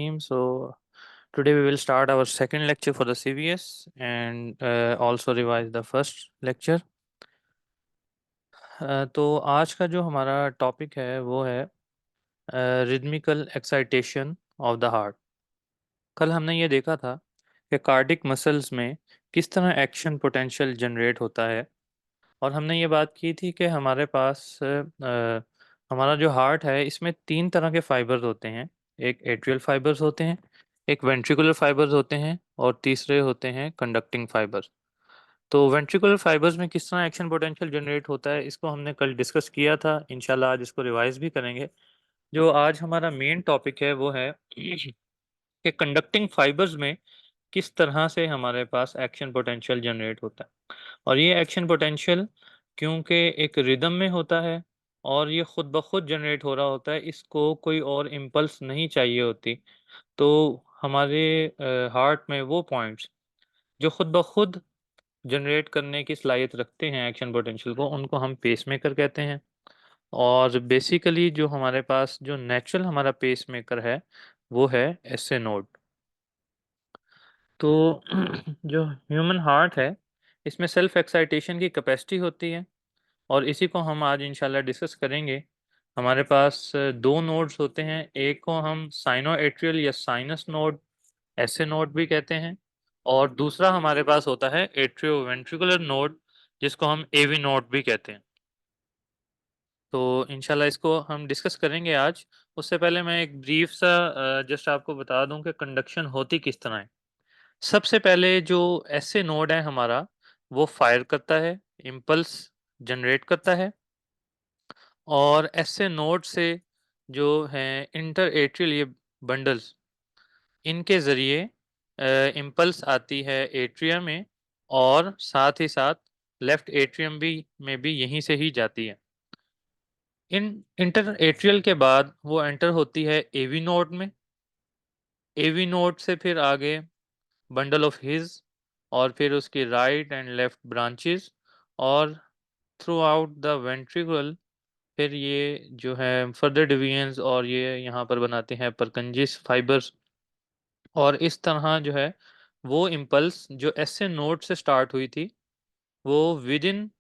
So today we will start our second lecture for the CVS and also revise the first lecture. तो आज का जो हमारा topic है वो है rhythmical excitation of the heart. कल हमने ये देखा था कि कार्डिक मसल्स में किस तरह एक्शन पोटेंशियल जनरेट होता है और हमने ये बात की थी कि हमारे पास हमारा जो हार्ट है इसमें तीन तरह के फाइबर्स होते हैं। एक एट्रियल फाइबर्स होते हैं, एक वेंट्रिकुलर फाइबर्स होते हैं और तीसरे होते हैं कंडक्टिंग फाइबर्स। तो वेंट्रिकुलर फाइबर्स में किस तरह एक्शन पोटेंशियल जनरेट होता है इसको हमने कल डिस्कस किया था। इंशाल्लाह आज इसको रिवाइज भी करेंगे। जो आज हमारा मेन टॉपिक है वो है कि कंडक्टिंग फाइबर्स में किस तरह से हमारे पास एक्शन पोटेंशियल जनरेट होता है। और ये एक्शन पोटेंशियल क्योंकि एक रिदम में होता है और ये खुद ब खुद जनरेट हो रहा होता है, इसको कोई और इम्पल्स नहीं चाहिए होती। तो हमारे हार्ट में वो पॉइंट्स जो खुद ब खुद जनरेट करने की सलाहियत रखते हैं एक्शन पोटेंशियल को, उनको हम पेसमेकर कहते हैं। और बेसिकली जो हमारे पास जो नेचुरल हमारा पेसमेकर है वो है एसए नोड। तो जो ह्यूमन हार्ट है इसमें सेल्फ एक्साइटेशन की कैपेसिटी होती है और इसी को हम आज इंशाल्लाह डिस्कस करेंगे। हमारे पास दो नोड्स होते हैं, एक को हम साइनो एट्रियल या साइनस नोड ऐसे नोड भी कहते हैं और दूसरा हमारे पास होता है एट्रियो वेंट्रिकुलर नोड जिसको हम एवी नोड भी कहते हैं। तो इंशाल्लाह इसको हम डिस्कस करेंगे आज। उससे पहले मैं एक ब्रीफ सा जस्ट आपको बता दूं कि कंडक्शन होती किस तरह है। सबसे पहले जो ऐसे नोड है हमारा वो फायर करता है, इम्पल्स जनरेट करता है और ऐसे नोड से जो हैं इंटर एट्रियल ये बंडल्स, इनके ज़रिए इम्पल्स आती है एट्रियम में और साथ ही साथ लेफ्ट एट्रियम भी में भी यहीं से ही जाती है। इन इंटर एट्रियल के बाद वो एंटर होती है एवी नोड में। एवी नोड से फिर आगे बंडल ऑफ हिज और फिर उसकी राइट एंड लेफ्ट ब्रांचेस और थ्रू आउट द वेंट्रिकल फिर ये जो है फर्दर डिवीजन्स और ये यहाँ पर बनाते हैं परकंजिस फाइबर्स। और इस तरह जो है वो इम्पल्स जो एस ए नोड से स्टार्ट हुई थी वो विद इन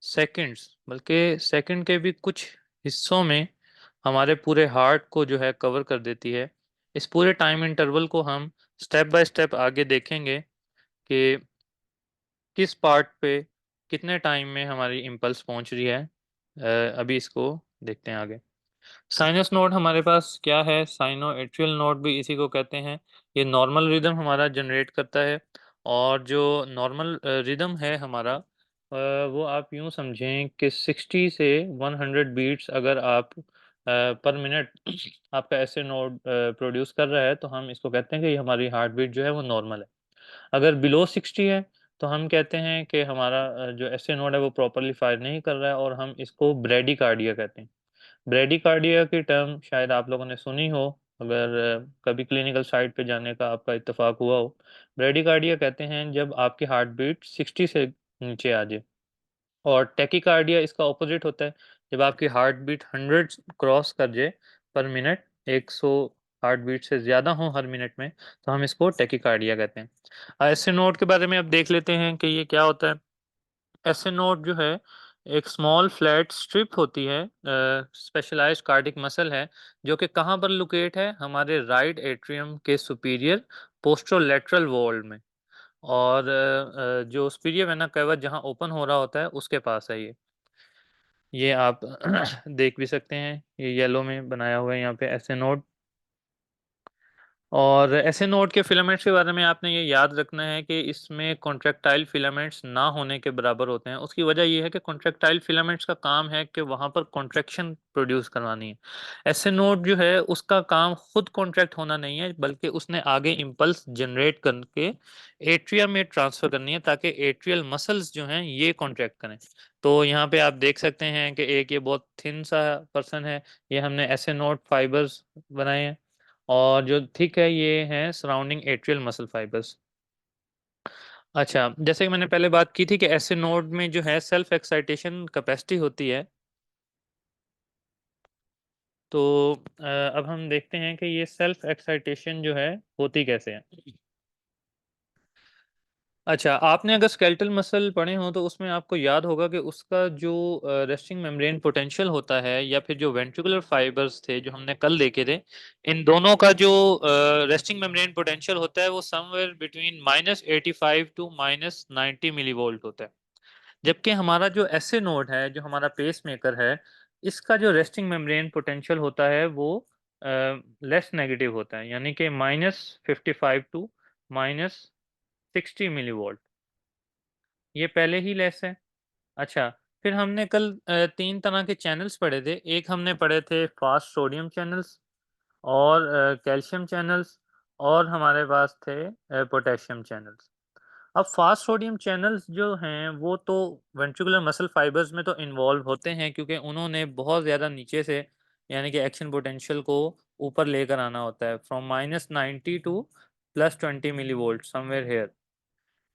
सेकेंड्स, बल्कि सेकंड के भी कुछ हिस्सों में हमारे पूरे हार्ट को जो है कवर कर देती है। इस पूरे टाइम इंटरवल को हम स्टेप बाय स्टेप आगे देखेंगे कि किस पार्ट पे कितने टाइम में हमारी इम्पल्स पहुंच रही है। अभी इसको देखते हैं आगे। साइनस नोड हमारे पास क्या है, साइनो एट्रियल नोड भी इसी को कहते हैं। ये नॉर्मल रिदम हमारा जनरेट करता है और जो नॉर्मल रिदम है हमारा वो आप यूं समझें कि 60 से 100 बीट्स अगर आप पर मिनट आपका ऐसे नोड प्रोड्यूस कर रहा है तो हम इसको कहते हैं कि ये हमारी हार्ट बीट जो है वो नॉर्मल है। अगर बिलो 60 है तो हम कहते हैं कि हमारा जो ऐसे नोड है वो प्रॉपरली फायर नहीं कर रहा है और हम इसको ब्रेडिकार्डिया कहते हैं। ब्रेडिकार्डिया की टर्म शायद आप लोगों ने सुनी हो, अगर कभी क्लिनिकल साइट पे जाने का आपका इत्तेफाक हुआ हो। ब्रेडिकार्डिया कहते हैं जब आपकी हार्ट बीट 60 से नीचे आ जाए। और टैकीकार्डिया इसका ऑपोजिट होता है, जब आपकी हार्ट बीट 100 क्रॉस कर जाए पर मिनट, 100 हार्ट बीट से ज़्यादा हो हर मिनट में, तो हम इसको टैकीकार्डिया कहते हैं। ऐसे नोट के बारे में अब देख लेते हैं कि ये क्या होता है। ऐसे नोट जो है एक स्मॉल फ्लैट स्ट्रिप होती है, स्पेशलाइज्ड कार्डिक मसल है जो कि कहाँ पर लोकेट है, हमारे राइट एट्रियम के सुपीरियर पोस्टरोलेटरल वॉल में। और जो सुपीरियर वेना कैवा जहाँ ओपन हो रहा होता है उसके पास है ये आप देख भी सकते हैं, ये येलो में बनाया हुआ है यहाँ पे ऐसे नोट। और ऐसे नोट के फिलामेंट्स के बारे में आपने ये याद रखना है कि इसमें कॉन्ट्रैक्टाइल फिलामेंट्स ना होने के बराबर होते हैं। उसकी वजह ये है कि कॉन्ट्रैक्टाइल फिलामेंट्स का काम है कि वहाँ पर कॉन्ट्रैक्शन प्रोड्यूस करवानी है। ऐसे नोट जो है उसका काम खुद कॉन्ट्रैक्ट होना नहीं है, बल्कि उसने आगे इम्पल्स जनरेट करके एट्रियम में ट्रांसफर करनी है ताकि एट्रियल मसल्स जो हैं ये कॉन्ट्रैक्ट करें। तो यहाँ पे आप देख सकते हैं कि एक ये बहुत थिन सा पर्सन है, ये हमने ऐसे नोट फाइबर्स बनाए हैं और जो थिक है ये है सराउंडिंग एट्रियल मसल फाइबर्स। अच्छा, जैसे कि मैंने पहले बात की थी कि ऐसे नोड में जो है सेल्फ एक्साइटेशन कैपेसिटी होती है। तो अब हम देखते हैं कि ये सेल्फ एक्साइटेशन जो है होती कैसे है। अच्छा, आपने अगर स्केलेटल मसल पढ़े हों तो उसमें आपको याद होगा कि उसका जो रेस्टिंग मेम्ब्रेन पोटेंशियल होता है या फिर जो वेंट्रिकुलर फाइबर्स थे जो हमने कल देखे थे, इन दोनों का जो रेस्टिंग मेम्ब्रेन पोटेंशियल होता है वो समवेयर बिटवीन -85 टू -90 मिलीवोल्ट होता है। जबकि हमारा जो एसए नोड है, जो हमारा पेसमेकर है, इसका जो रेस्टिंग मेम्ब्रेन पोटेंशियल होता है वो लेस नेगेटिव होता है, यानी कि -55 टू -60 मिलीवोल्ट, ये पहले ही लेस है। अच्छा, फिर हमने कल 3 तरह के चैनल्स पढ़े थे। एक हमने पढ़े थे फास्ट सोडियम चैनल्स और कैल्शियम चैनल्स, और हमारे पास थे पोटेशियम चैनल्स। अब फास्ट सोडियम चैनल्स जो हैं वो तो वेंट्रिकुलर मसल फाइबर्स में तो इन्वॉल्व होते हैं, क्योंकि उन्होंने बहुत ज़्यादा नीचे से यानी कि एक्शन पोटेंशियल को ऊपर लेकर आना होता है, from -90 to +20 millivolt somewhere here.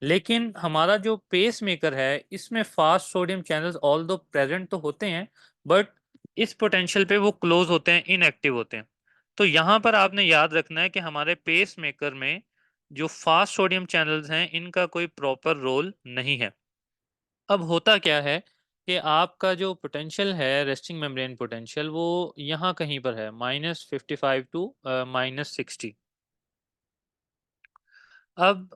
लेकिन हमारा जो पेस मेकर है इसमें fast sodium channels although present तो होते हैं, बट इस पोटेंशियल पे वो क्लोज होते हैं, इनएक्टिव होते हैं। तो यहाँ पर आपने याद रखना है कि हमारे पेस मेकर में जो फास्ट सोडियम चैनल्स हैं इनका कोई प्रॉपर रोल नहीं है। अब होता क्या है कि आपका जो पोटेंशियल है, रेस्टिंग मेम्ब्रेन पोटेंशियल, वो यहाँ कहीं पर है, -55 टू -60। अब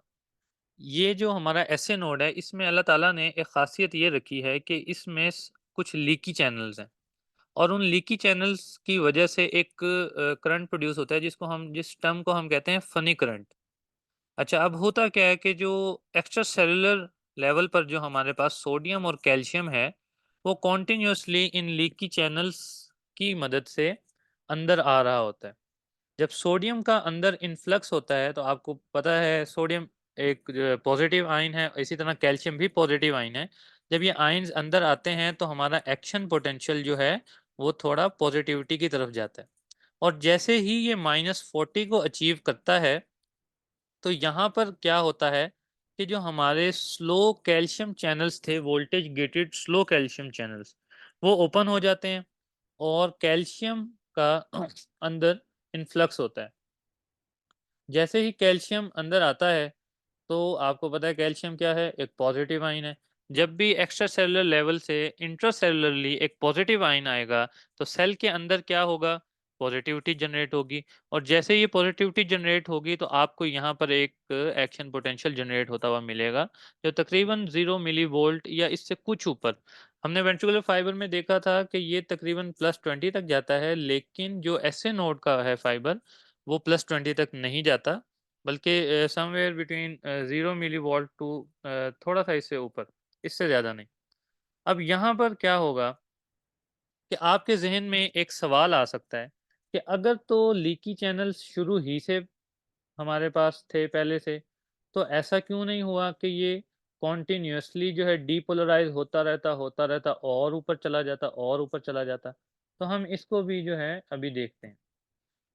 ये जो हमारा एसए नोड है इसमें अल्लाह ताला ने एक खासियत ये रखी है कि इसमें कुछ लीकी चैनल्स हैं, और उन लीकी चैनल्स की वजह से एक करंट प्रोड्यूस होता है जिस टर्म को हम कहते हैं फनी करंट। अच्छा, अब होता क्या है कि जो एक्स्ट्रा सेलुलर लेवल पर जो हमारे पास सोडियम और कैल्शियम है, वो कॉन्टिन्यूसली इन लीकी चैनल्स की मदद से अंदर आ रहा होता है। जब सोडियम का अंदर इन्फ्लक्स होता है तो आपको पता है सोडियम एक पॉजिटिव आयन है, इसी तरह कैल्शियम भी पॉजिटिव आयन है। जब ये आयन्स अंदर आते हैं तो हमारा एक्शन पोटेंशियल जो है वो थोड़ा पॉजिटिविटी की तरफ जाता है, और जैसे ही ये -40 को अचीव करता है तो यहाँ पर क्या होता है कि जो हमारे स्लो कैल्शियम चैनल्स थे, voltage gated slow calcium channels, वो ओपन हो जाते हैं और कैल्शियम का अंदर इन्फ्लक्स होता है। जैसे ही कैल्शियम अंदर आता है तो आपको पता है कैल्शियम क्या है, एक पॉजिटिव आयन है। जब भी एक्स्ट्रा सेलुलर लेवल से इंट्रासेलुलरली एक पॉजिटिव आयन आएगा तो सेल के अंदर क्या होगा, पॉजिटिविटी जनरेट होगी, और जैसे ये पॉजिटिविटी जनरेट होगी तो आपको यहाँ पर एक एक्शन पोटेंशियल जनरेट होता हुआ मिलेगा, जो तकरीबन 0 मिली वोल्ट या इससे कुछ ऊपर। हमने वेंट्रिकुलर फाइबर में देखा था कि ये तकरीबन +20 तक जाता है, लेकिन जो एसए नोड का है फाइबर, वो +20 तक नहीं जाता, बल्कि समवेयर बिटवीन 0 मिलीवॉल्ट टू थोड़ा-सा इससे ऊपर, इससे ज़्यादा नहीं। अब यहाँ पर क्या होगा कि आपके ज़हन में एक सवाल आ सकता है कि अगर तो लीकी चैनल्स शुरू ही से हमारे पास थे पहले से, तो ऐसा क्यों नहीं हुआ कि ये कॉन्टिन्यूअसली जो है डीपोलराइज़ होता रहता और ऊपर चला जाता और ऊपर चला जाता? तो हम इसको भी जो है अभी देखते हैं।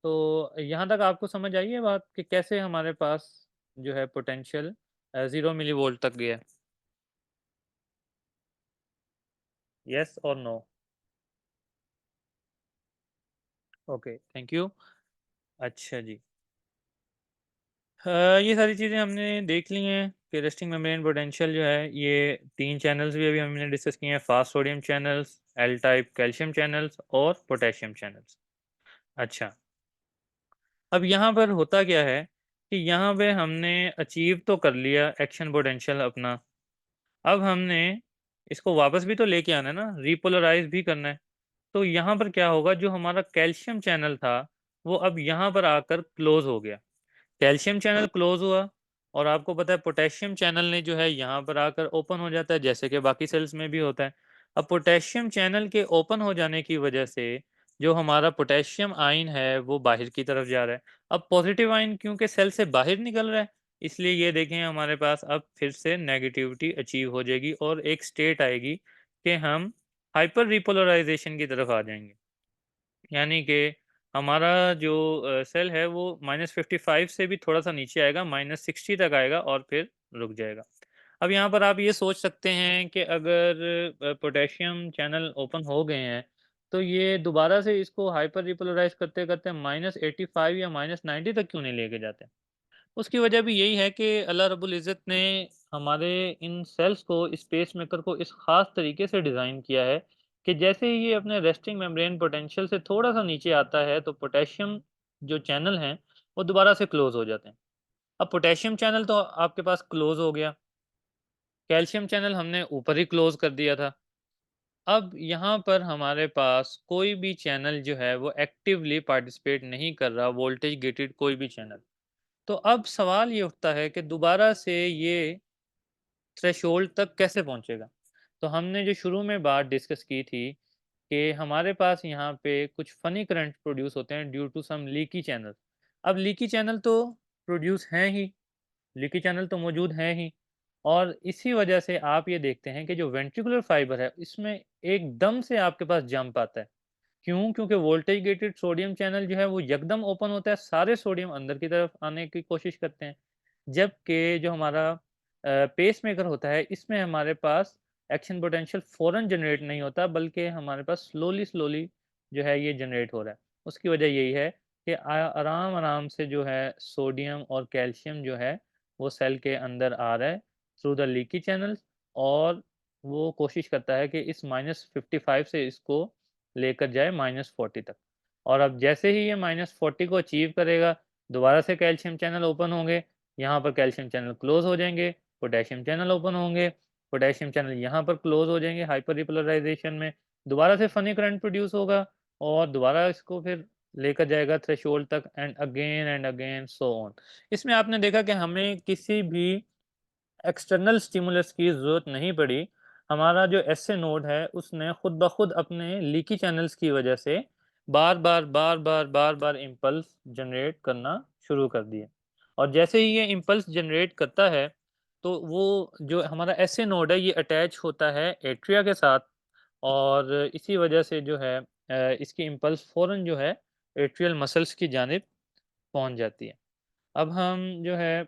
तो यहाँ तक आपको समझ आई है बात कि कैसे हमारे पास जो है पोटेंशियल 0 मिलीवोल्ट तक गया? येस और नो? Okay, thank you. अच्छा जी। ये सारी चीज़ें हमने देख ली हैं कि रेस्टिंग मेम्ब्रेन पोटेंशियल जो है ये 3 चैनल्स भी अभी हमने डिस्कस किए हैं, fast sodium channels, L type calcium channels और पोटेशियम चैनल्स। अच्छा, अब यहाँ पर होता क्या है कि यहाँ पे हमने अचीव तो कर लिया एक्शन पोटेंशियल अपना। अब हमने इसको वापस भी तो लेके आना है ना, रिपोलराइज़ भी करना है। तो यहाँ पर क्या होगा, जो हमारा कैल्शियम चैनल था, वो अब यहाँ पर आकर क्लोज़ हो गया। कैल्शियम चैनल क्लोज़ हुआ, और आपको पता है पोटेशियम चैनल ने जो है यहाँ पर आकर ओपन हो जाता है, जैसे कि बाकी सेल्स में भी होता है। अब पोटेशियम चैनल के ओपन हो जाने की वजह से जो हमारा पोटेशियम आयन है वो बाहर की तरफ जा रहा है। अब पॉजिटिव आयन क्योंकि सेल से बाहर निकल रहा है, इसलिए ये देखें हमारे पास अब फिर से नेगेटिविटी अचीव हो जाएगी और एक स्टेट आएगी कि हम हाइपर रिपोलराइजेशन की तरफ आ जाएँगे। यानी कि हमारा जो सेल है वो -55 से भी थोड़ा-सा नीचे आएगा, -60 तक आएगा और फिर रुक जाएगा। अब यहाँ पर आप ये सोच सकते हैं कि अगर पोटेशियम चैनल ओपन हो गए हैं, तो ये दोबारा से इसको हाइपर रिपोलराइज़ करते-करते -85 या -90 तक क्यों नहीं लेके जाते? उसकी वजह भी यही है कि अल्लाह रब्बुल इज़्ज़त ने हमारे इन सेल्स को, इस पेसमेकर को इस ख़ास तरीके से डिज़ाइन किया है कि जैसे ही ये अपने रेस्टिंग मेम्ब्रेन पोटेंशियल से थोड़ा-सा नीचे आता है, तो पोटेशियम जो चैनल हैं, वो दोबारा से क्लोज़ हो जाते हैं। अब पोटेशियम चैनल तो आपके पास क्लोज़ हो गया, कैल्शियम चैनल हमने ऊपर ही क्लोज़ कर दिया था। अब यहाँ पर हमारे पास कोई भी चैनल जो है वो एक्टिवली पार्टिसिपेट नहीं कर रहा, वोल्टेज गेटेड कोई भी चैनल। तो अब सवाल ये उठता है कि दोबारा से ये थ्रेशोल्ड तक कैसे पहुँचेगा? तो हमने जो शुरू में बात डिस्कस की थी कि हमारे पास यहाँ पे कुछ फ़नी करंट प्रोड्यूस होते हैं due to some leaky channel. अब लीकी चैनल तो प्रोड्यूस हैं ही, लीकी चैनल तो मौजूद हैं ही, और इसी वजह से आप ये देखते हैं कि जो वेंट्रिकुलर फाइबर है, इसमें एकदम से आपके पास जंप आता है। क्यों? क्योंकि वोल्टेज गेटेड सोडियम चैनल जो है वो यकदम ओपन होता है, सारे सोडियम अंदर की तरफ आने की कोशिश करते हैं। जबकि जो हमारा पेसमेकर होता है, इसमें हमारे पास एक्शन पोटेंशियल फ़ौरन जनरेट नहीं होता, बल्कि हमारे पास स्लोली-स्लोली जो है ये जनरेट हो रहा है। उसकी वजह यही है कि आराम-आराम से जो है सोडियम और कैल्शियम जो है वो सेल के अंदर आ रहा है थ्रू द लीकी चैनल्स, और वो कोशिश करता है कि इस -55 से इसको लेकर जाए -40 तक। और अब जैसे ही ये -40 को अचीव करेगा, दोबारा से कैल्शियम चैनल ओपन होंगे, यहाँ पर कैल्शियम चैनल क्लोज़ हो जाएँगे, पोटेशियम चैनल ओपन होंगे, पोटेशियम चैनल यहाँ पर क्लोज़ हो जाएँगे हाइपर रिपोलराइज़ेशन में, दोबारा से फ़नी करंट प्रोड्यूस होगा और दोबारा इसको फिर लेकर जाएगा थ्रेशोल्ड तक, एंड अगेन सो ऑन। इसमें आपने देखा कि हमें किसी भी एक्सटर्नल स्टिमुलस की ज़रूरत नहीं पड़ी। हमारा जो एसए नोड है, उसने खुद ब खुद अपने लीकी चैनल्स की वजह से बार-बार, बार-बार, बार-बार इम्पल्स जनरेट करना शुरू कर दिए। और जैसे ही ये इम्पल्स जनरेट करता है, तो वो जो हमारा एसए नोड है, ये अटैच होता है एट्रिया के साथ, और इसी वजह से जो है इसकी इम्पल्स फ़ौरन जो है एट्रियल मसल्स की जानिब पहुँच जाती है। अब हम जो है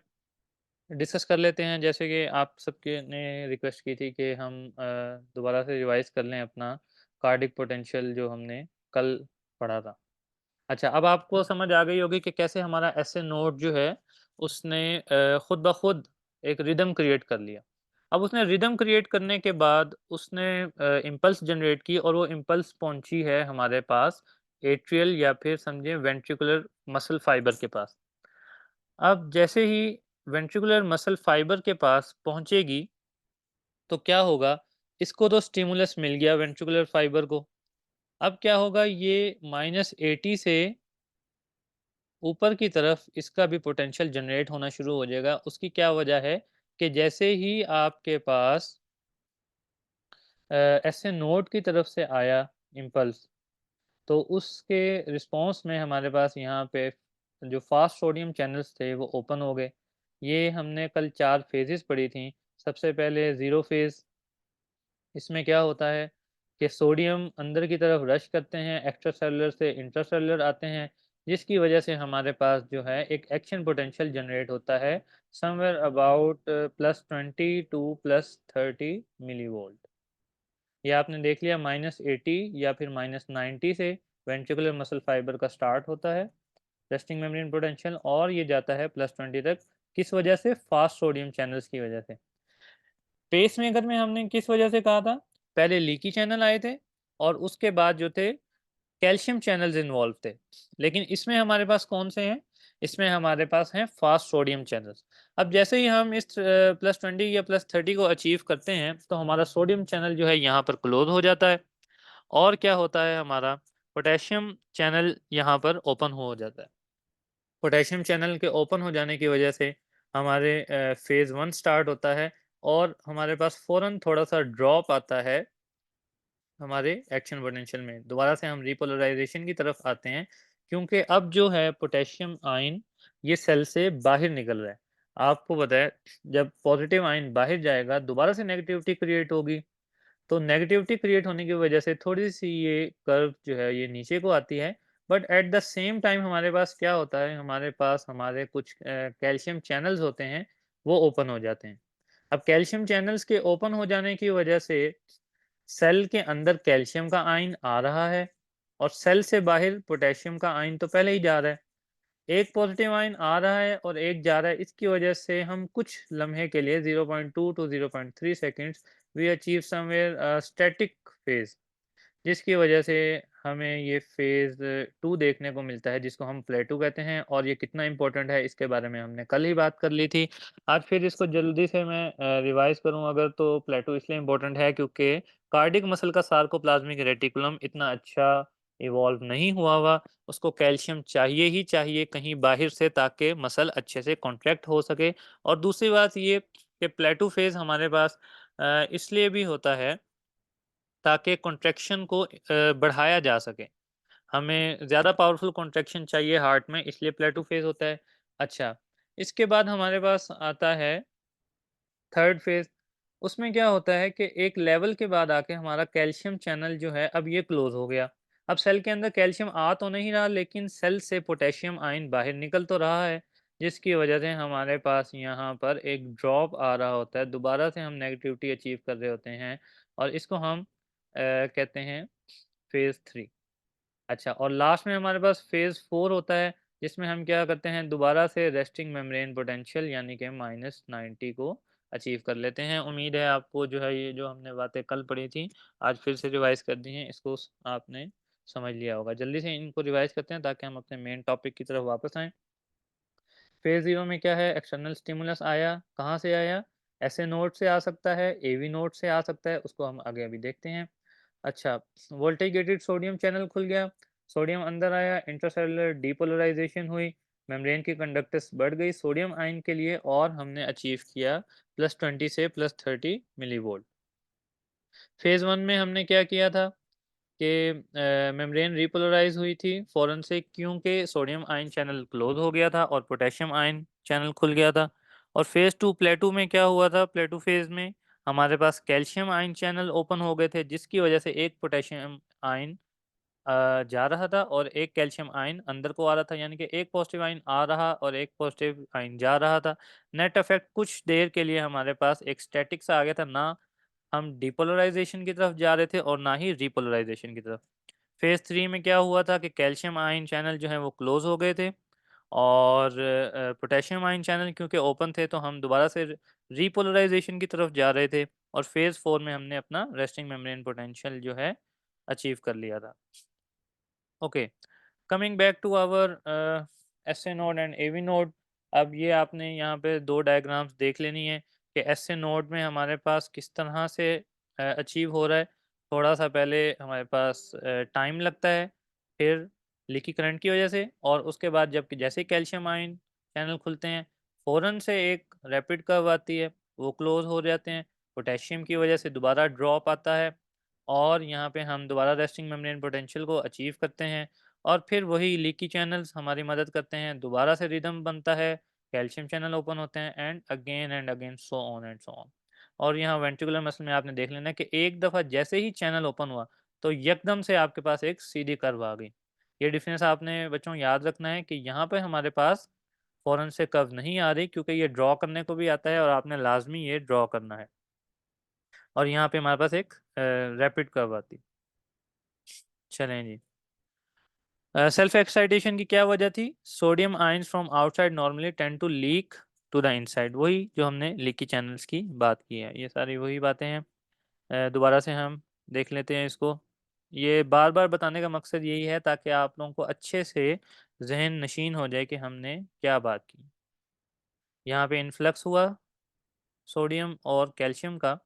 डिस्कस कर लेते हैं, जैसे कि आप सबके ने रिक्वेस्ट की थी कि हम दोबारा से रिवाइज़ कर लें अपना कार्डिक पोटेंशियल जो हमने कल पढ़ा था। अच्छा, अब आपको समझ आ गई होगी कि कैसे हमारा एसए नोड जो है उसने खुद ब खुद एक रिदम क्रिएट कर लिया। अब उसने रिदम क्रिएट करने के बाद उसने इम्पल्स जनरेट की, और वो इम्पल्स पहुंची है हमारे पास एट्रियल या फिर समझिए वेंट्रिकुलर मसल फाइबर के पास। अब जैसे ही वेंट्रिकुलर मसल फाइबर के पास पहुंचेगी, तो क्या होगा, इसको तो स्टिमुलस मिल गया वेंट्रिकुलर फाइबर को। अब क्या होगा, ये -80 से ऊपर की तरफ इसका भी पोटेंशियल जनरेट होना शुरू हो जाएगा। उसकी क्या वजह है कि जैसे ही आपके पास ऐसे नोड की तरफ से आया इम्पल्स, तो उसके रिस्पॉन्स में हमारे पास यहाँ पे जो फास्ट सोडियम चैनल्स थे वो ओपन हो गए। ये हमने कल 4 फेजेस पढ़ी थी। सबसे पहले ज़ीरो फेज़, इसमें क्या होता है कि सोडियम अंदर की तरफ रश करते हैं, एक्स्ट्रा सेलुलर से इंट्रासेलुलर आते हैं, जिसकी वजह से हमारे पास जो है एक एक्शन पोटेंशियल जनरेट होता है समवेयर अबाउट +20 टू +30 मिलीवोल्ट। ये आपने देख लिया, -80 या फिर -90 से वेंट्रिकुलर मसल फाइबर का स्टार्ट होता है रेस्टिंग मेम्ब्रेन पोटेंशियल, और ये जाता है +20 तक। किस वजह से? फास्ट सोडियम चैनल्स की वजह से। पेसमेकर में हमने किस वजह से कहा था? पहले लीकी चैनल आए थे, और उसके बाद जो थे कैल्शियम चैनल्स इन्वॉल्व थे। लेकिन इसमें हमारे पास कौन से हैं? इसमें हमारे पास हैं फास्ट सोडियम चैनल्स। अब जैसे ही हम इस +20 या +30 को अचीव करते हैं, तो हमारा सोडियम चैनल जो है यहाँ पर क्लोज़ हो जाता है, और क्या होता है, हमारा पोटेशियम चैनल यहाँ पर ओपन हो जाता है। पोटेशियम चैनल के ओपन हो जाने की वजह से हमारे फ़ेज़ 1 स्टार्ट होता है, और हमारे पास फ़ौरन थोड़ा-सा ड्रॉप आता है हमारे एक्शन पोटेंशियल में। दोबारा से हम रिपोलराइज़ेशन की तरफ आते हैं, क्योंकि अब जो है पोटेशियम आयन ये सेल से बाहर निकल रहा है। आपको पता है, जब पॉज़िटिव आयन बाहर जाएगा, दोबारा से नेगेटिविटी क्रिएट होगी। तो नेगेटिविटी क्रिएट होने की वजह से थोड़ी-सी ये कर्व जो है ये नीचे को आती है, but at the same time हमारे पास क्या होता है, हमारे पास हमारे कुछ कैल्शियम चैनल्स होते हैं, वो ओपन हो जाते हैं। अब कैल्शियम चैनल्स के ओपन हो जाने की वजह से सेल के अंदर कैल्शियम का आयन आ रहा है और सेल से बाहर पोटेशियम का आयन तो पहले ही जा रहा है। एक पॉजिटिव आयन आ रहा है और एक जा रहा है, इसकी वजह से हम कुछ लम्हे के लिए 0.2 to 0.3 seconds we achieve somewhere static phase, जिसकी वजह से हमें ये फेज़ 2 देखने को मिलता है, जिसको हम प्लेटो कहते हैं। और ये कितना इम्पोर्टेंट है इसके बारे में हमने कल ही बात कर ली थी। आज फिर इसको जल्दी से मैं रिवाइज़ करूँ अगर, तो प्लेटो इसलिए इम्पोर्टेंट है क्योंकि कार्डियक मसल का सार्कोप्लाज़्मिक रेटिकुलम इतना अच्छा इवॉल्व नहीं हुआ हुआ। उसको कैल्शियम चाहिए ही चाहिए कहीं बाहर से, ताकि मसल अच्छे से कॉन्ट्रैक्ट हो सके। और दूसरी बात ये कि प्लेटो फेज़ हमारे पास इसलिए भी होता है ताकि कॉन्ट्रैक्शन को बढ़ाया जा सके। हमें ज़्यादा पावरफुल कॉन्ट्रैक्शन चाहिए हार्ट में, इसलिए प्लेटो फेज़ होता है। अच्छा, इसके बाद हमारे पास आता है थर्ड फेज़। उसमें क्या होता है कि एक लेवल के बाद आके हमारा कैल्शियम चैनल जो है अब ये क्लोज़ हो गया। अब सेल के अंदर कैल्शियम आ तो नहीं रहा, लेकिन सेल से पोटेशियम आयन बाहर निकल तो रहा है, जिसकी वजह से हमारे पास यहाँ पर एक ड्रॉप आ रहा होता है। दोबारा से हम नेगेटिविटी अचीव कर रहे होते हैं और इसको हम कहते हैं फेज़ 3। अच्छा, और लास्ट में हमारे पास फेज़ 4 होता है, जिसमें हम क्या करते हैं, दोबारा से रेस्टिंग मेम्ब्रेन पोटेंशियल यानी कि -90 को अचीव कर लेते हैं। उम्मीद है आपको जो है ये जो हमने बातें कल पढ़ी थी, आज फिर से रिवाइज़ कर दी हैं, इसको आपने समझ लिया होगा। जल्दी से इनको रिवाइज़ करते हैं ताकि हम अपने मेन टॉपिक की तरफ वापस आएँ। फेज़ 0 में क्या है, एक्सटर्नल स्टिमुलस आया, कहाँ से आया? एसए नोड से आ सकता है, एवी नोड से आ सकता है, उसको हम आगे अभी देखते हैं। अच्छा, वोल्टेज गेटेड सोडियम चैनल खुल गया, सोडियम अंदर आया, इंट्रासेल्युलर डीपोलराइजेशन हुई, मेम्ब्रेन की कंडक्टिविटी बढ़ गई सोडियम आयन के लिए और हमने अचीव किया +20 से +30 मिलीवोल्ट। फेज़ 1 में हमने क्या किया था कि मेम्ब्रेन रिपोलराइज़ हुई थी फ़ौरन से, क्योंकि सोडियम आयन चैनल क्लोज़ हो गया था और पोटेशियम आयन चैनल खुल गया था। और फेज़ 2 प्लेटो में क्या हुआ था, प्लेटो फेज़ में हमारे पास कैल्शियम आयन चैनल ओपन हो गए थे, जिसकी वजह से एक पोटेशियम आयन जा रहा था और एक कैल्शियम आयन अंदर को आ रहा था, यानी कि एक पॉजिटिव आयन आ रहा और एक पॉजिटिव आयन जा रहा था। नेट इफ़ेक्ट कुछ देर के लिए हमारे पास एक स्टैटिक सा आ गया था, ना हम डिपोलराइज़ेशन की तरफ जा रहे थे और ना ही रिपोलराइज़ेशन की तरफ। फेज़ 3 में क्या हुआ था कि कैल्शियम आयन चैनल जो है वो क्लोज़ हो गए थे और पोटेशियम आयन चैनल क्योंकि ओपन थे, तो हम दोबारा से रिपोलराइज़ेशन की तरफ जा रहे थे और फेज़ 4 में हमने अपना रेस्टिंग मेम्ब्रेन पोटेंशियल जो है अचीव कर लिया था। Okay, coming back to our SA node and AV node. अब ये आपने यहाँ पे 2 डायग्राम्स देख लेनी है कि एसए नोड में हमारे पास किस तरह से अचीव हो रहा है। थोड़ा-सा पहले हमारे पास टाइम लगता है, फिर लीकी करंट की वजह से, और उसके बाद जब जैसे ही कैल्शियम आयन चैनल खुलते हैं, फ़ौरन से एक रैपिड कर्व आती है, वो क्लोज़ हो जाते हैं। पोटेशियम की वजह से दोबारा ड्रॉप आता है और यहाँ पे हम दोबारा रेस्टिंग मेम्ब्रेन पोटेंशियल को अचीव करते हैं और फिर वही लीकी चैनल्स हमारी मदद करते हैं, दोबारा से रिदम बनता है, कैल्शियम चैनल ओपन होते हैं and again so on and so on. और यहाँ वेंट्रिकुलर मसल में आपने देख लेना कि एक दफ़ा जैसे ही चैनल ओपन हुआ, तो यकदम से आपके पास एक सीधी कर्व आ गई। ये डिफरेंस आपने बच्चों याद रखना है कि यहाँ पे हमारे पास फ़ौरन से कर्व नहीं आ रही, क्योंकि ये ड्रॉ करने को भी आता है और आपने लाज़मी ये ड्रॉ करना है। और यहाँ पे हमारे पास एक रैपिड कर्व आती है। चलें जी। सेल्फ एक्साइटेशन की क्या वजह थी? Sodium ions from outside normally tend to leak to the inside, वही जो हमने लीकी चैनल्स की बात की है, ये सारी वही बातें हैं। दोबारा से हम देख लेते हैं इसको। ये बार-बार बताने का मकसद यही है ताकि आप लोगों को अच्छे से ज़हन नशीन हो जाए कि हमने क्या बात की। यहाँ पे इन्फ्लक्स हुआ सोडियम और कैल्शियम का,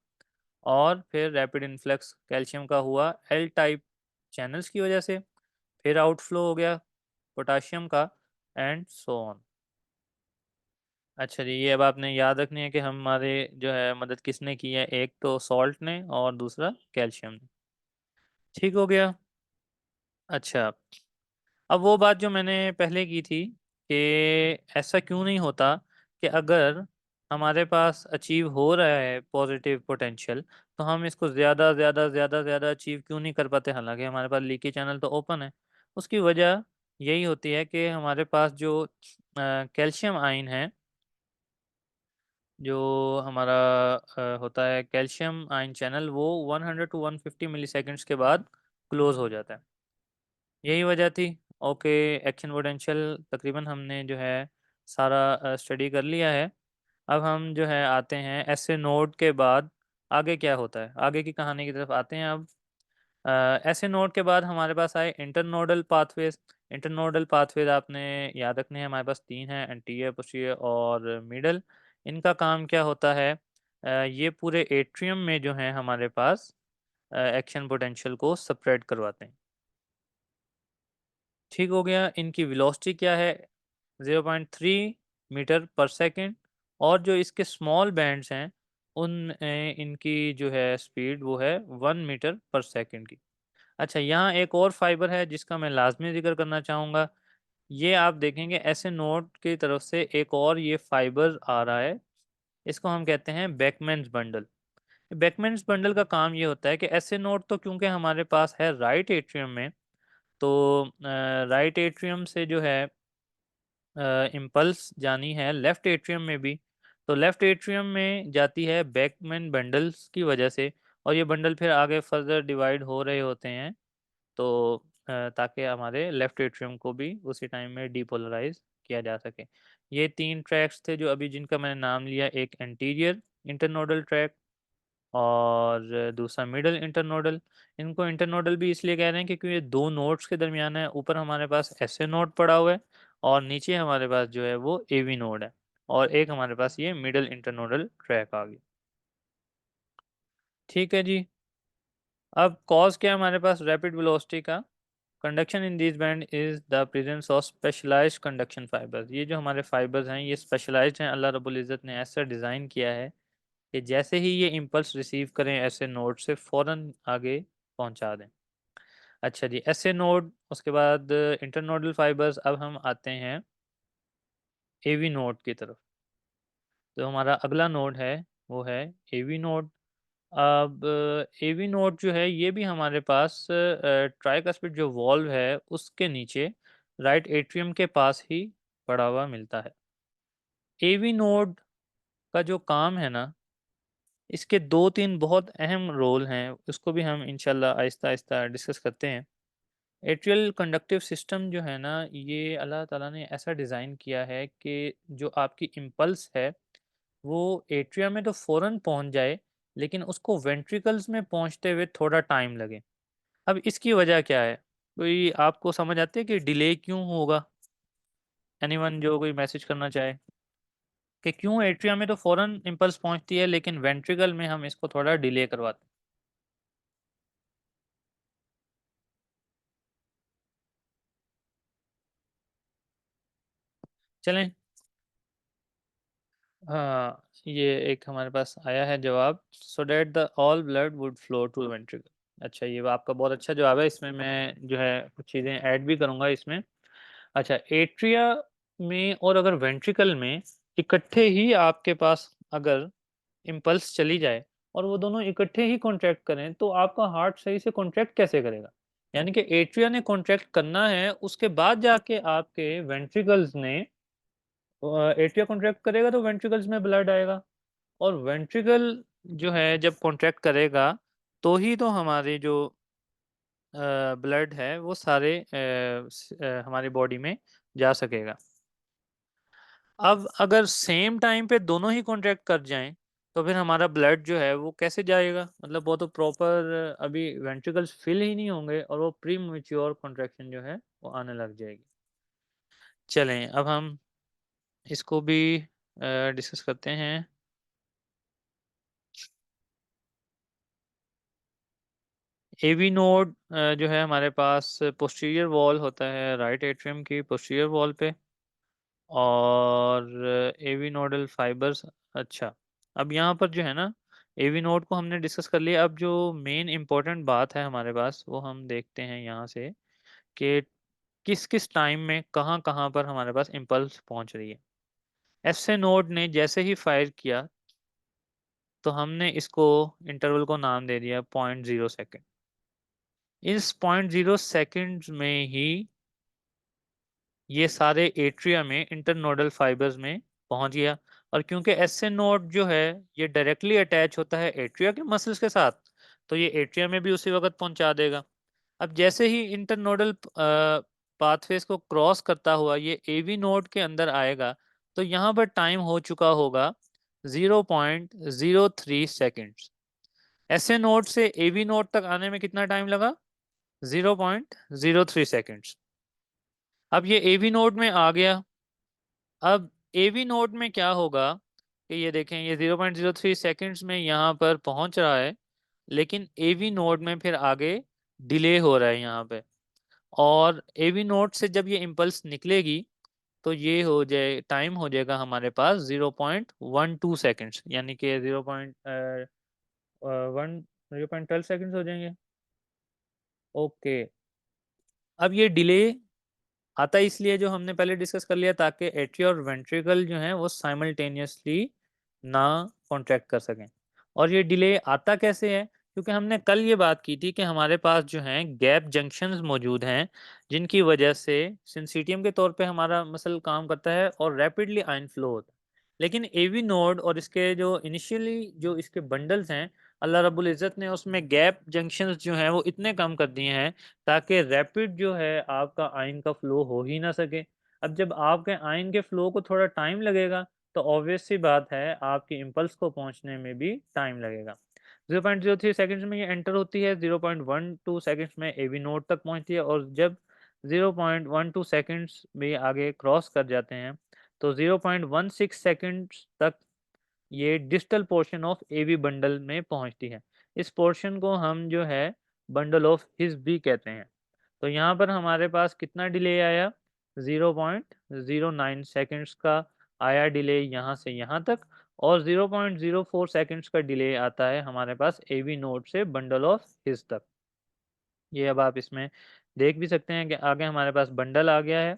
और फिर रैपिड इन्फ्लक्स कैल्शियम का हुआ एल टाइप चैनल्स की वजह से, फिर आउटफ्लो हो गया पोटाशियम का एंड सो ऑन। अच्छा जी, ये अब आपने याद रखनी है कि हमारे जो है मदद किसने की है, एक तो सॉल्ट ने और दूसरा कैल्शियम ने। ठीक हो गया। अच्छा, अब वो बात जो मैंने पहले की थी कि ऐसा क्यों नहीं होता कि अगर हमारे पास अचीव हो रहा है पॉजिटिव पोटेंशियल, तो हम इसको ज़्यादा ज़्यादा ज़्यादा ज़्यादा अचीव क्यों नहीं कर पाते, हालांकि हमारे पास लीकी चैनल तो ओपन है। उसकी वजह यही होती है कि हमारे पास जो कैल्शियम आयन है जो हमारा होता है कैल्शियम आयन चैनल, वो 100 टू 150 मिली सेकेंड्स के बाद क्लोज हो जाता है। यही वजह थी। ओके, एक्शन पोटेंशियल तकरीबन हमने जो है सारा स्टडी कर लिया है। अब हम जो है आते हैं ऐसे नोड के बाद आगे क्या होता है, आगे की कहानी की तरफ आते हैं अब। ऐसे नोड के बाद हमारे पास आए इंटरनोडल पाथवेज। इंटरनोडल पाथवेज आपने याद रखने हैं, हमारे पास तीन है, एंटीरियर, पोस्टीरियर और मिडल। इनका काम क्या होता है, ये पूरे एट्रियम में जो है हमारे पास एक्शन पोटेंशियल को सेपरेट करवाते हैं। ठीक हो गया। इनकी वेलोसिटी क्या है, 0.3 मीटर पर सेकंड। और जो इसके स्मॉल बैंड्स हैं उन इनकी जो है स्पीड वो है 1 मीटर पर सेकंड की। अच्छा, यहाँ एक और फाइबर है जिसका मैं लाजमी जिक्र करना चाहूँगा। ये आप देखेंगे ऐसे नोड की तरफ से एक और ये फाइबर आ रहा है, इसको हम कहते हैं बैकमैन्स बंडल। बैकमैन्स बंडल का काम ये होता है कि ऐसे नोड तो क्योंकि हमारे पास है राइट एट्रियम में, तो राइट एट्रियम से जो है इम्पल्स जानी है लेफ्ट एट्रियम में भी। तो लेफ्ट एट्रियम में जाती है बैकमैन बंडल्स की वजह से, और ये बंडल फिर आगे फर्दर डिवाइड हो रहे होते हैं। तो ताकि हमारे लेफ्ट एट्रियम को भी उसी टाइम में डीपोलराइज किया जा सके। ये तीन ट्रैक्स थे जो अभी जिनका मैंने नाम लिया, एक एंटीरियर इंटरनोडल ट्रैक और दूसरा मिडल इंटरनोडल। इनको इंटरनोडल भी इसलिए कह रहे हैं क्योंकि ये दो नोड्स के दरमियान है। ऊपर हमारे पास एसए नोड पड़ा हुआ है और नीचे हमारे पास जो है वो एवी नोड है, और एक हमारे पास ये मिडल इंटरनोडल ट्रैक आ गया। ठीक है जी। अब कॉज क्या है हमारे पास रैपिड वेलोसिटी का, conduction in this band is the presence of specialised conduction fibres. ये जो हमारे फाइबर्स हैं ये स्पेशलाइज्ड हैं, अल्लाह रब्बुल इज़्ज़त ने ऐसा डिज़ाइन किया है कि जैसे ही ये इम्पल्स रिसीव करें ऐसे नोड से फ़ौरन आगे पहुंचा दें। अच्छा जी, ऐसे नोड, उसके बाद इंटरनोडल फाइबर्स। अब हम आते हैं एवी नोड की तरफ। तो हमारा अगला नोड है वो है एवी नोड। अब एवी नोड जो है ये भी हमारे पास ट्राइकस्पिड जो वॉल्व है उसके नीचे राइट एट्रियम के पास ही पड़ा हुआ मिलता है। एवी नोड का जो काम है ना, इसके दो तीन बहुत अहम रोल हैं, उसको भी हम इंशाल्लाह आहिस्ता आहिस्ता डिस्कस करते हैं। एट्रियल कंडक्टिव सिस्टम जो है ना, ये अल्लाह ताला ने ऐसा डिज़ाइन किया है कि जो आपकी इम्पल्स है वो एट्रिया में तो फ़ौरन पहुंच जाए, लेकिन उसको वेंट्रिकल्स में पहुंचते हुए थोड़ा टाइम लगे। अब इसकी वजह क्या है, कोई आपको समझ आती है कि डिले क्यों होगा? एनीवन जो कोई मैसेज करना चाहे कि क्यों एट्रिया में तो फ़ौरन इम्पल्स पहुंचती है लेकिन वेंट्रिकल में हम इसको थोड़ा डिले करवाते हैं? चलें। हाँ, ये एक हमारे पास आया है जवाब, so that the all blood would flow to ventricle. अच्छा, ये आपका बहुत अच्छा जवाब है, इसमें मैं जो है कुछ चीज़ें ऐड भी करूँगा इसमें। अच्छा, एट्रिया में और अगर वेंट्रिकल में इकट्ठे ही आपके पास अगर इम्पल्स चली जाए और वो दोनों इकट्ठे ही कॉन्ट्रैक्ट करें तो आपका हार्ट सही से कॉन्ट्रैक्ट कैसे करेगा? यानी कि एट्रिया ने कॉन्ट्रैक्ट करना है, उसके बाद जाके आपके वेंट्रिकल्स ने एट्रिया कॉन्ट्रैक्ट करेगा तो वेंट्रिकल्स में ब्लड आएगा। और वेंट्रिकल जो है जब कॉन्ट्रैक्ट करेगा तो ही तो हमारे जो ब्लड है वो सारे हमारी बॉडी में जा सकेगा। अब अगर सेम टाइम पे दोनों ही कॉन्ट्रैक्ट कर जाएं तो फिर हमारा ब्लड जो है वो कैसे जाएगा, मतलब वो तो प्रॉपर अभी वेंट्रिकल्स फिल ही नहीं होंगे और वो प्री मैच्योर कॉन्ट्रैक्शन जो है वो आने लग जाएगी। चलें, अब हम इसको भी डिस्कस करते हैं। एवी नोड जो है हमारे पास पोस्टीरियर वॉल होता है राइट एट्रियम की पोस्टीरियर वॉल पे, और एवी नोडल फाइबर्स। अच्छा, अब यहाँ पर जो है ना एवी नोड को हमने डिस्कस कर लिया। अब जो मेन इंपॉर्टेंट बात है हमारे पास वो हम देखते हैं यहाँ से कि किस किस टाइम में कहाँ कहाँ पर हमारे पास इम्पल्स पहुँच रही है। एसए नोड ने जैसे ही फायर किया तो हमने इसको इंटरवल को नाम दे दिया 0.0 सेकेंड। इस 0.0 सेकेंड्स में ही ये सारे एट्रिया में इंटरनोडल फाइबर्स में पहुंच गया। और क्योंकि एसए नोड जो है ये डायरेक्टली अटैच होता है एट्रिया के मसल्स के साथ, तो ये एट्रिया में भी उसी वक्त पहुंचा देगा। अब जैसे ही इंटरनोडल पाथवेज को क्रॉस करता हुआ ये एवी नोड के अंदर आएगा, तो यहाँ पर टाइम हो चुका होगा 0.03 सेकेंड्स। एसए नोड से एवी नोड तक आने में कितना टाइम लगा? 0.03 सेकेंड्स। अब ये एवी नोड में आ गया। अब एवी नोड में क्या होगा कि ये देखें, ये 0.03 सेकेंड्स में यहाँ पर पहुंच रहा है, लेकिन एवी नोड में फिर आगे डिले हो रहा है यहाँ पे। और एवी नोड से जब ये इम्पल्स निकलेगी तो ये हो जाए, टाइम हो जाएगा हमारे पास 0.12 सेकेंड्स, यानी कि 0.12 सेकेंड्स हो जाएंगे। ओके। अब ये डिले आता इसलिए, जो हमने पहले डिस्कस कर लिया, ताकि एट्रिया और वेंट्रिकल जो हैं वो साइमल्टेनियसली ना कॉन्ट्रैक्ट कर सकें। और ये डिले आता कैसे है? क्योंकि हमने कल ये बात की थी कि हमारे पास जो हैं गैप जंक्शंस मौजूद हैं, जिनकी वजह से सिंसिटियम के तौर पे हमारा मसल काम करता है और रैपिडली आयन फ्लो होता है। लेकिन एवी नोड और इसके जो इनिशियली जो इसके बंडल्स हैं, अल्लाह रब्बुल इज़्ज़त ने उसमें गैप जंक्शंस जो हैं वो इतने कम कर दिए हैं ताकि रैपिड जो है आपका आयन का फ्लो हो ही ना सके। अब जब आपके आयन के फ्लो को थोड़ा टाइम लगेगा, तो ऑब्वियस सी बात है आपकी इम्पल्स को पहुंचने में भी टाइम लगेगा। 0.03 सेकंड्स में ये एंटर होती है, 0.12 सेकंड्स में एवी नोड तक पहुंचती है, और जब 0.12 सेकंड्स भी आगे क्रॉस कर जाते हैं, तो 0.16 सेकंड्स तक ये distal portion of AV bundle में पहुंचती है। इस पोर्शन को हम जो है बंडल ऑफ हिस भी कहते हैं। तो यहाँ पर हमारे पास कितना डिले आया? 0.09 सेकंड्स का आया डिले यहाँ से यहाँ तक, और 0.04 सेकंड्स का डिले आता है हमारे पास एवी नोड से बंडल ऑफ हिस तक। ये अब आप इसमें देख भी सकते हैं कि आगे हमारे पास बंडल आ गया है,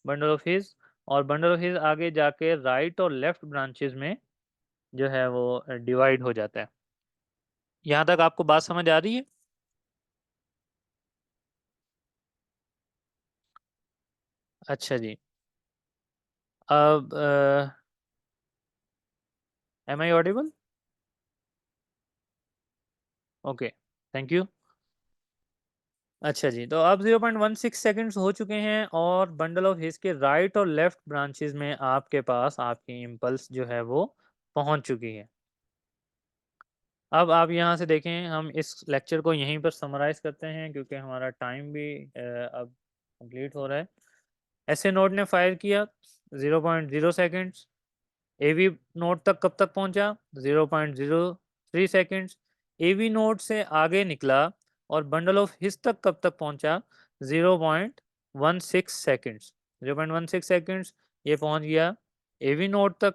बंडल ऑफ हिस, और बंडल ऑफ हिस आगे जाके राइट और लेफ्ट ब्रांचेस में जो है वो डिवाइड हो जाता है। यहाँ तक आपको बात समझ आ रही है? अच्छा जी। अब am I audible? Okay, thank you. अच्छा जी, तो अब 0.16 सेकंड्स हो चुके हैं और बंडल ऑफ हिस के राइट और लेफ्ट ब्रांचेस में आपके पास आपकी इम्पल्स जो है वो पहुंच चुकी है। अब आप यहाँ से देखें, हम इस लेक्चर को यहीं पर समराइज करते हैं क्योंकि हमारा टाइम भी अब कंप्लीट हो रहा है। एसए नोड ने फायर किया 0.0 सेकंड्स। एवी नोड तक कब तक पहुंचा? 0.03 सेकंड्स। एवी नोड से आगे निकला और बंडल ऑफ हिस तक कब तक पहुंचा? 0.16 सेकंड्स। 0.16 सेकंड्स ये पहुंच गया एवी नोड तक,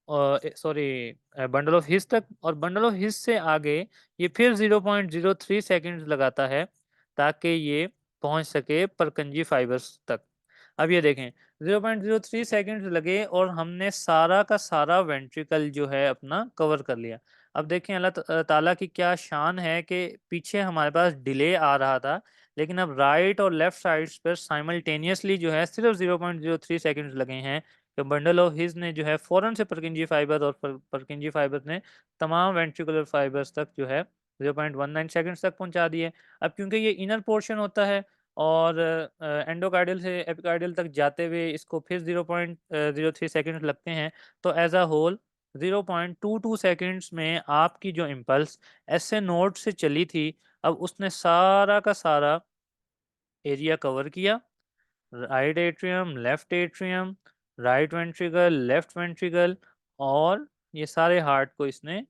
सॉरी, बंडल ऑफ हिस तक, और बंडल ऑफ हिस से आगे ये फिर 0.03 सेकंड्स लगाता है ताकि ये पहुंच सके परकंजी फाइबर्स तक। अब ये देखें, 0.03 सेकंड्स लगे और हमने सारा का सारा वेंट्रिकल जो है अपना कवर कर लिया। अब देखें अल्लाह ताला की क्या शान है कि पीछे हमारे पास डिले आ रहा था, लेकिन अब राइट और लेफ्ट साइड्स पर साइमल्टेनियसली जो है सिर्फ 0.03 सेकंड्स लगे हैं। तो बंडल ऑफ हिज ने जो है फ़ौरन से परकिंजी फाइबर, और परकिंजी फाइबर ने तमाम वेंट्रिकुलर फाइबर्स तक जो है 0.19 सेकंड्स तक पहुंचा दिए। अब क्योंकि ये इनर पोर्शन होता है और एंडोकार्डियल से एपिकार्डियल तक जाते हुए इसको फिर 0.03 सेकंड्स लगते हैं, तो एज अ होल 0.22 सेकंड्स में आपकी जो इम्पल्स एसए नोड से चली थी, अब उसने सारा का सारा एरिया कवर किया। Right atrium, left atrium, right ventricle, left ventricle, और ये सारे हार्ट को इसने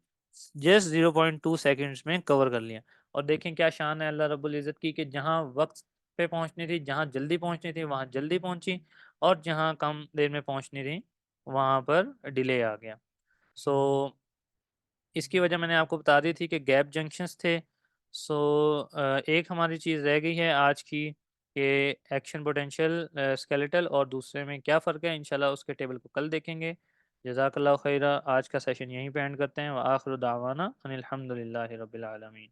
जस्ट 0.2 सेकंड्स में कवर कर लिया। और देखें क्या शान है अल्लाह रब्बुल इज़्ज़त की कि जहां वक्त पे पहुंचनी थी, जहां जल्दी पहुंचनी थी वहां जल्दी पहुंची, और जहां कम देर में पहुंचनी थी वहां पर डिले आ गया। सो इसकी वजह मैंने आपको बता दी थी कि गैप जंक्शंस थे। सो एक हमारी चीज़ रह गई है आज की कि एक्शन पोटेंशियल स्केलेटल और दूसरे में क्या फ़र्क है। इंशाल्लाह उसके टेबल को कल देखेंगे। जज़ाकल्लाहु खैरा। आज का सेशन यहीं पे एंड करते हैं। व आखिर दावाना अनिल हम्दुलिल्लाहि रब्बिल आलमीन।